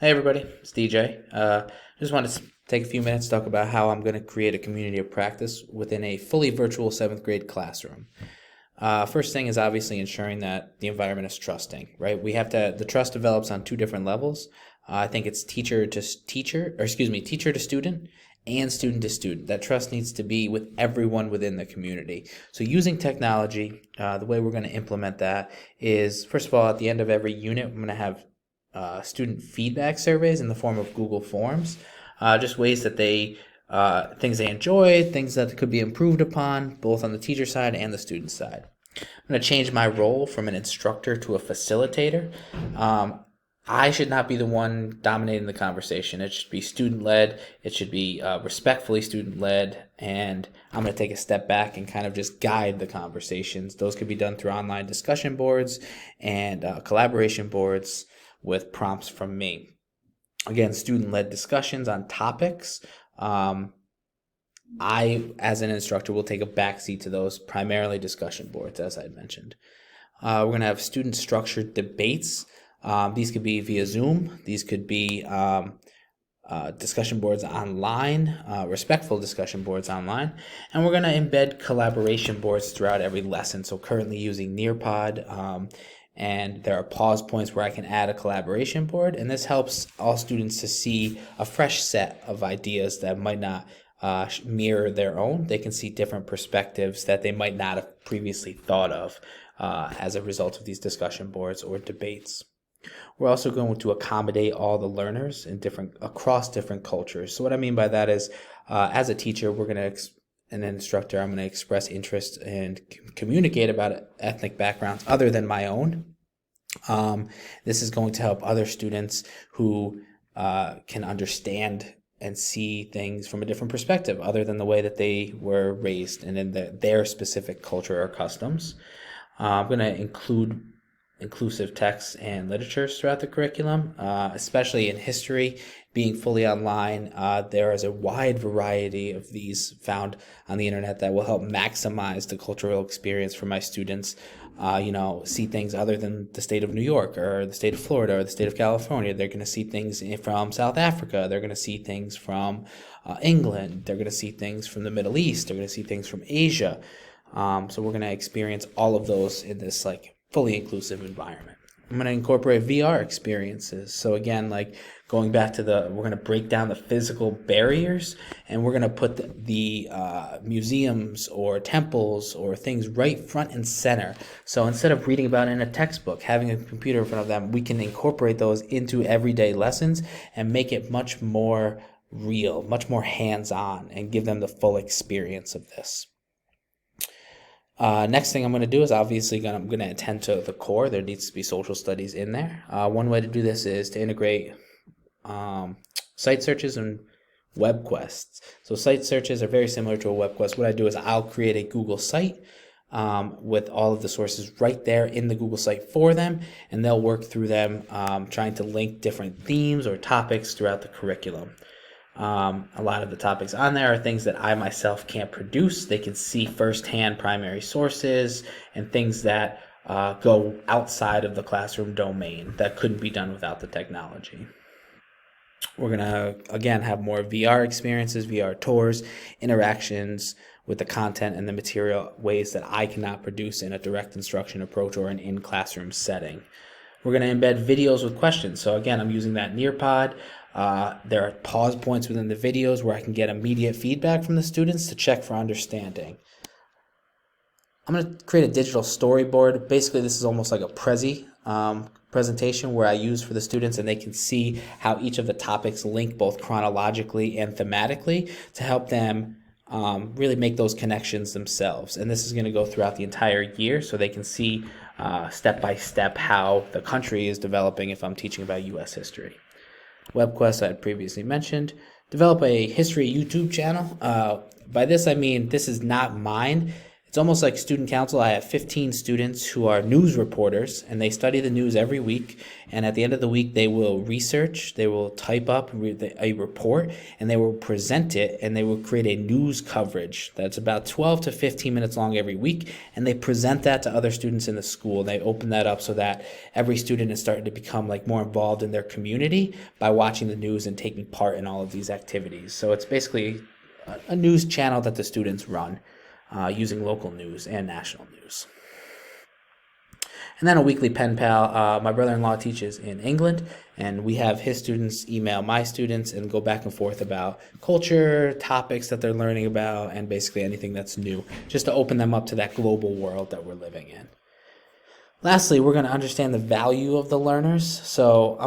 Hey everybody, it's DJ. Just wanted to take a few minutes to talk about how I'm going to create a community of practice within a fully virtual seventh grade classroom. First thing is obviously ensuring that the environment is trusting, right? The trust develops on two different levels. I think it's teacher to teacher, or excuse me, teacher to student and student to student. That trust needs to be with everyone within the community. So using technology, the way we're going to implement that is, first of all, at the end of every unit, I'm going to have student feedback surveys in the form of Google Forms, just ways that things they enjoyed, things that could be improved upon, both on the teacher side and the student side. I'm going to change my role from an instructor to a facilitator. I should not be the one dominating the conversation. It should be student-led. It should be respectfully student-led. And I'm going to take a step back and kind of just guide the conversations. Those could be done through online discussion boards and collaboration boards with prompts from me. Again, student-led discussions on topics. I, as an instructor, will take a backseat to those, primarily discussion boards, as I mentioned. We're going to have student-structured debates. These could be via Zoom. These could be discussion boards online, respectful discussion boards online. And we're going to embed collaboration boards throughout every lesson. So currently using Nearpod, and there are pause points where I can add a collaboration board, and this helps all students to see a fresh set of ideas that might not mirror their own. They can see different perspectives that they might not have previously thought of as a result of these discussion boards or debates. We're also going to accommodate all the learners across different cultures. So what I mean by that is, as a teacher, an instructor, I'm going to express interest and communicate about ethnic backgrounds other than my own. This is going to help other students who can understand and see things from a different perspective other than the way that they were raised and in their specific culture or customs. I'm going to include inclusive texts and literatures throughout the curriculum, especially in history. Being fully online, there is a wide variety of these found on the internet that will help maximize the cultural experience for my students. See things other than the state of New York or the state of Florida or the state of California. They're going to see things from South Africa. They're going to see things from England. They're going to see things from the Middle East. They're going to see things from Asia. So we're going to experience all of those in this fully inclusive environment. I'm going to incorporate VR experiences. So again, going back to we're going to break down the physical barriers, and we're going to put the museums or temples or things right front and center. So instead of reading about it in a textbook, having a computer in front of them, we can incorporate those into everyday lessons and make it much more real, much more hands-on, and give them the full experience of this. Next thing I'm going to do is obviously I'm going to attend to the core. There needs to be social studies in there. One way to do this is to integrate site searches and web quests. So site searches are very similar to a web quest. What I do is I'll create a Google site with all of the sources right there in the Google site for them, and they'll work through them trying to link different themes or topics throughout the curriculum. A lot of the topics on there are things that I myself can't produce. They can see firsthand primary sources and things that go outside of the classroom domain that couldn't be done without the technology. We're going to, again, have more VR experiences, VR tours, interactions with the content and the material, ways that I cannot produce in a direct instruction approach or an in-classroom setting. We're going to embed videos with questions. So again, I'm using that Nearpod. There are pause points within the videos where I can get immediate feedback from the students to check for understanding. I'm going to create a digital storyboard. Basically, this is almost like a Prezi presentation where I use for the students, and they can see how each of the topics link both chronologically and thematically to help them really make those connections themselves. And this is going to go throughout the entire year so they can see step by step how the country is developing if I'm teaching about U.S. history. WebQuest I had previously mentioned. Develop a history YouTube channel. By this I mean this is not mine. It's almost like student council. I have 15 students who are news reporters, and they study the news every week. And at the end of the week, they will research, they will type up a report, and they will present it, and they will create a news coverage that's about 12 to 15 minutes long every week. And they present that to other students in the school. They open that up so that every student is starting to become like more involved in their community by watching the news and taking part in all of these activities. So it's basically a news channel that the students run. Using local news and national news. And then a weekly pen pal. My brother-in-law teaches in England, and we have his students email my students and go back and forth about culture, topics that they're learning about, and basically anything that's new, just to open them up to that global world that we're living in. Lastly, we're going to understand the value of the learners. So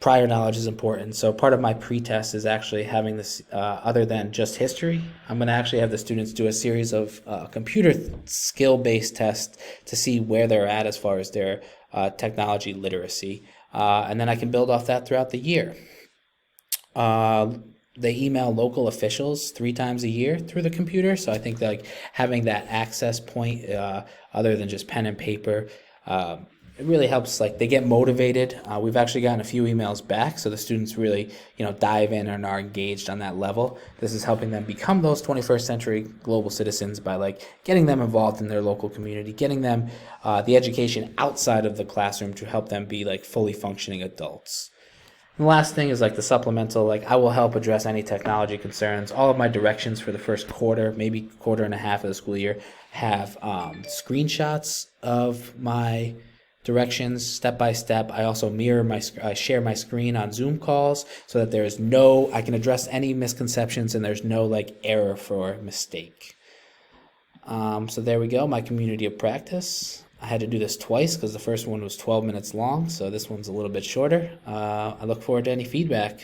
prior knowledge is important. So part of my pretest is actually having this, other than just history, I'm going to actually have the students do a series of computer skill-based tests to see where they're at as far as their technology literacy. And then I can build off that throughout the year. They email local officials 3 times a year through the computer. So I think that, like, having that access point, other than just pen and paper, it really helps. Like, they get motivated. We've actually gotten a few emails back, so the students really, dive in and are engaged on that level. This is helping them become those 21st century global citizens by, like, getting them involved in their local community, getting them the education outside of the classroom to help them be, like, fully functioning adults. And the last thing is, like, the supplemental. Like, I will help address any technology concerns. All of my directions for the first quarter, maybe quarter and a half of the school year, have screenshots of my directions step by step. I also share my screen on Zoom calls so that I can address any misconceptions and there's no, like, error for mistake. So there we go, my community of practice. I had to do this twice because the first one was 12 minutes long, so this one's a little bit shorter. I look forward to any feedback.